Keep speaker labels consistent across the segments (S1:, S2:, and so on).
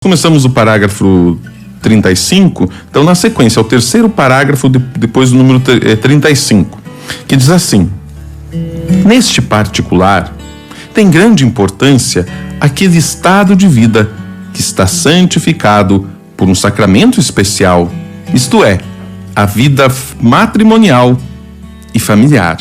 S1: Começamos o parágrafo 35, então na sequência, é o terceiro parágrafo depois do número 35, que diz assim: neste particular, tem grande importância aquele estado de vida que está santificado por um sacramento especial, isto é, a vida matrimonial e familiar.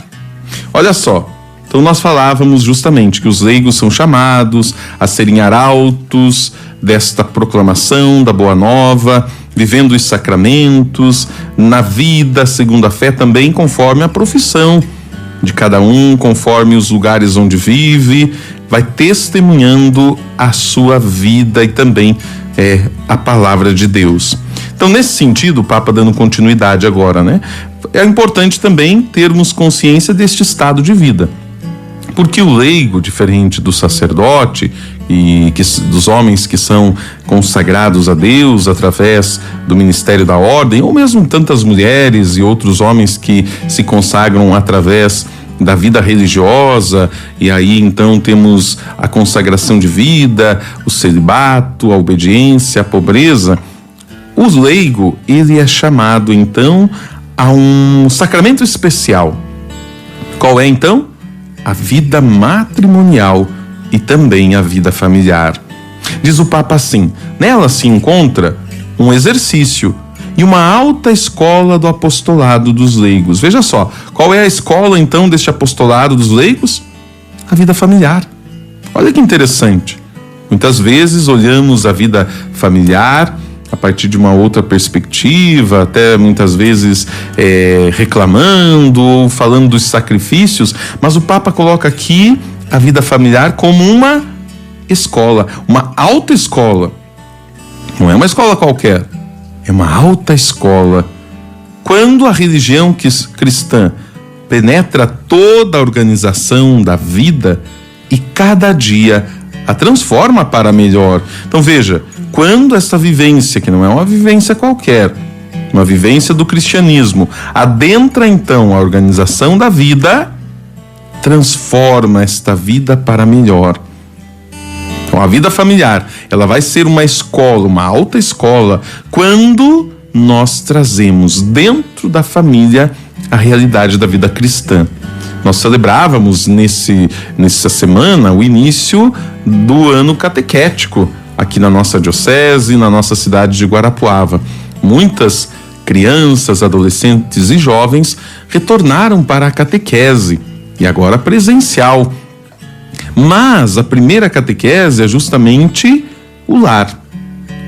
S1: Olha só, então nós falávamos justamente que os leigos são chamados a serem arautos desta proclamação da Boa Nova, vivendo os sacramentos, na vida segundo a fé também, conforme a profissão de cada um, conforme os lugares onde vive, vai testemunhando a sua vida e também a palavra de Deus. Então, nesse sentido, o Papa dando continuidade agora, né? É importante também termos consciência deste estado de vida. Porque o leigo, diferente do sacerdote e dos homens que são consagrados a Deus através do ministério da ordem, ou mesmo tantas mulheres e outros homens que se consagram através da vida religiosa, e aí então temos a consagração de vida, o celibato, a obediência, a pobreza. O leigo, ele é chamado então a um sacramento especial. Qual é então? A vida matrimonial e também a vida familiar. Diz o Papa assim: nela se encontra um exercício e uma alta escola do apostolado dos leigos. Veja só, qual é a escola então deste apostolado dos leigos? A vida familiar. Olha que interessante. Muitas vezes olhamos a vida familiar a partir de uma outra perspectiva, até muitas vezes reclamando ou falando dos sacrifícios, mas o Papa coloca aqui a vida familiar como uma escola, uma alta escola. Não é uma escola qualquer, é uma alta escola. Quando a religião cristã penetra toda a organização da vida e cada dia a transforma para melhor. Então veja, quando esta vivência, que não é uma vivência qualquer, uma vivência do cristianismo, adentra então a organização da vida, transforma esta vida para melhor. Então a vida familiar, ela vai ser uma escola, uma alta escola, quando nós trazemos dentro da família a realidade da vida cristã. Nós celebrávamos nessa semana o início do ano catequético aqui na nossa diocese, na nossa cidade de Guarapuava. Muitas crianças, adolescentes e jovens retornaram para a catequese, e agora presencial. Mas a primeira catequese é justamente o lar,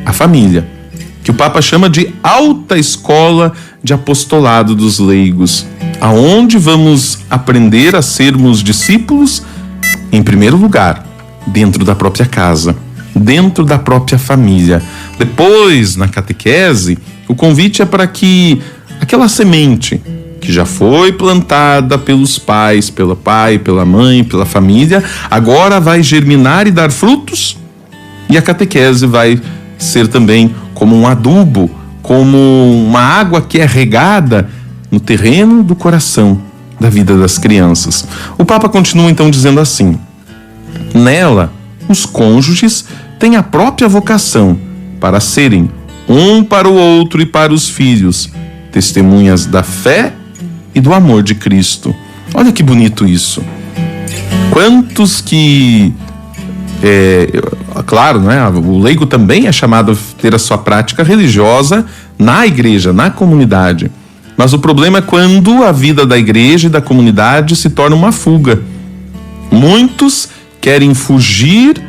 S1: a família, que o Papa chama de alta escola de apostolado dos leigos, aonde vamos aprender a sermos discípulos, em primeiro lugar, dentro da própria casa, dentro da própria família. Depois, na catequese, o convite é para que aquela semente que já foi plantada pelos pais, pelo pai, pela mãe, pela família, agora vai germinar e dar frutos, e a catequese vai ser também como um adubo, como uma água que é regada no terreno do coração da vida das crianças. O Papa continua então dizendo assim: nela, os cônjuges têm a própria vocação para serem um para o outro e para os filhos testemunhas da fé e do amor de Cristo. Olha que bonito isso. Quantos que claro, né? O leigo também é chamado a ter a sua prática religiosa na igreja, na comunidade. Mas o problema é quando a vida da igreja e da comunidade se torna uma fuga. Muitos querem fugir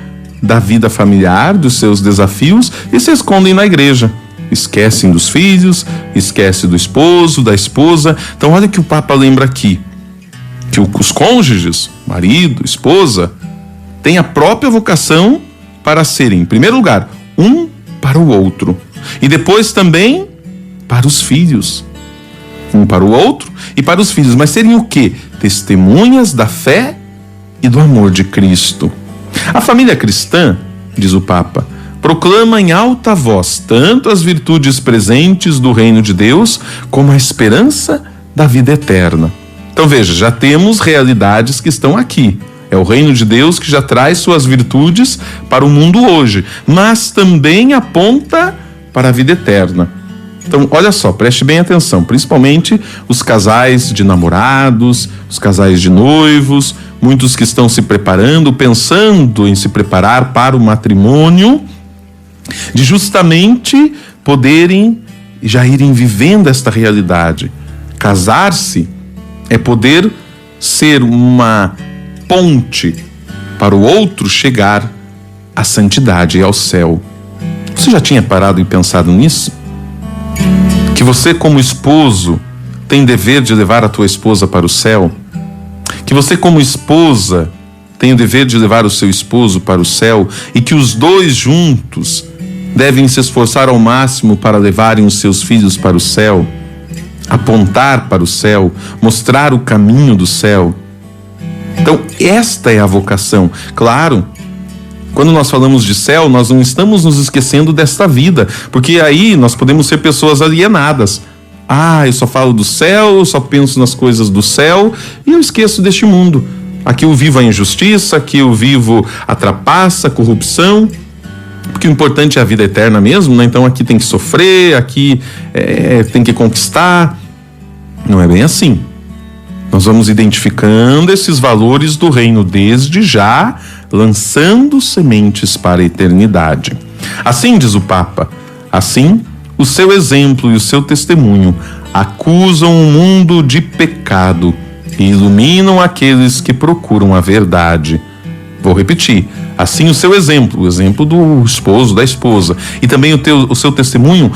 S1: da vida familiar, dos seus desafios, e se escondem na igreja. Esquecem dos filhos, esquecem do esposo, da esposa. Então olha que o Papa lembra aqui, que os cônjuges, marido, esposa, têm a própria vocação para serem, em primeiro lugar, um para o outro. E depois também para os filhos. Um para o outro e para os filhos. Mas serem o quê? Testemunhas da fé e do amor de Cristo. A família cristã, diz o Papa, proclama em alta voz tanto as virtudes presentes do reino de Deus, como a esperança da vida eterna. Então veja, já temos realidades que estão aqui. É o reino de Deus que já traz suas virtudes para o mundo hoje, mas também aponta para a vida eterna. Então, olha só, preste bem atenção, principalmente os casais de namorados, os casais de noivos, muitos que estão se preparando, pensando em se preparar para o matrimônio, de justamente poderem já irem vivendo esta realidade. Casar-se é poder ser uma ponte para o outro chegar à santidade e ao céu. Você já tinha parado e pensado nisso? Que você, como esposo, tem dever de levar a tua esposa para o céu? Que você, como esposa, tem o dever de levar o seu esposo para o céu e que os dois juntos devem se esforçar ao máximo para levarem os seus filhos para o céu, apontar para o céu, mostrar o caminho do céu. Então, esta é a vocação. Claro, quando nós falamos de céu, nós não estamos nos esquecendo desta vida, porque aí nós podemos ser pessoas alienadas. Eu só falo do céu, eu só penso nas coisas do céu e eu esqueço deste mundo. Aqui eu vivo a injustiça, aqui eu vivo a trapaça, a corrupção, porque o importante é a vida eterna mesmo, né? Então aqui tem que sofrer, aqui tem que conquistar. Não é bem assim. Nós vamos identificando esses valores do reino desde já, lançando sementes para a eternidade. Assim diz o Papa, assim o seu exemplo e o seu testemunho acusam o mundo de pecado e iluminam aqueles que procuram a verdade. Vou repetir, assim o seu exemplo, o exemplo do esposo, da esposa, e também o seu testemunho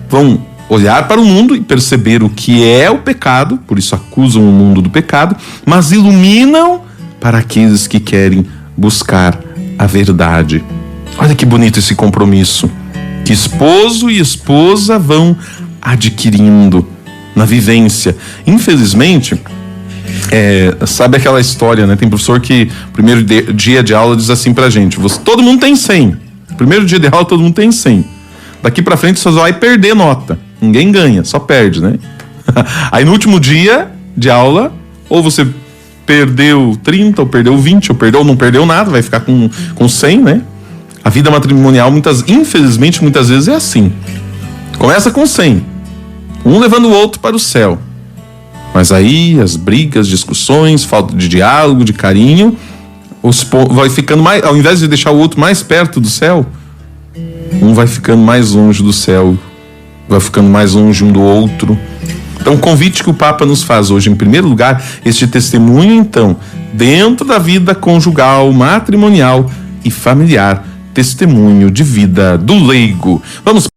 S1: vão olhar para o mundo e perceber o que é o pecado, por isso acusam o mundo do pecado, mas iluminam para aqueles que querem buscar a verdade. Olha que bonito esse compromisso que esposo e esposa vão adquirindo na vivência. Infelizmente, sabe aquela história, né? Tem professor que primeiro dia de aula diz assim pra gente: todo mundo tem 100. Primeiro dia de aula todo mundo tem 100. Daqui pra frente você só vai perder nota. Ninguém ganha, só perde, né? Aí no último dia de aula, ou você perdeu 30, ou perdeu 20, ou não perdeu nada, vai ficar com 100, né? A vida matrimonial, infelizmente, muitas vezes é assim. Começa com 100, um levando o outro para o céu. Mas aí as brigas, discussões, falta de diálogo, de carinho, vai ficando mais, ao invés de deixar o outro mais perto do céu, um vai ficando mais longe do céu, vai ficando mais longe um do outro. Então, o convite que o Papa nos faz hoje, em primeiro lugar, este testemunho, então, dentro da vida conjugal, matrimonial e familiar, testemunho de vida do leigo. Vamos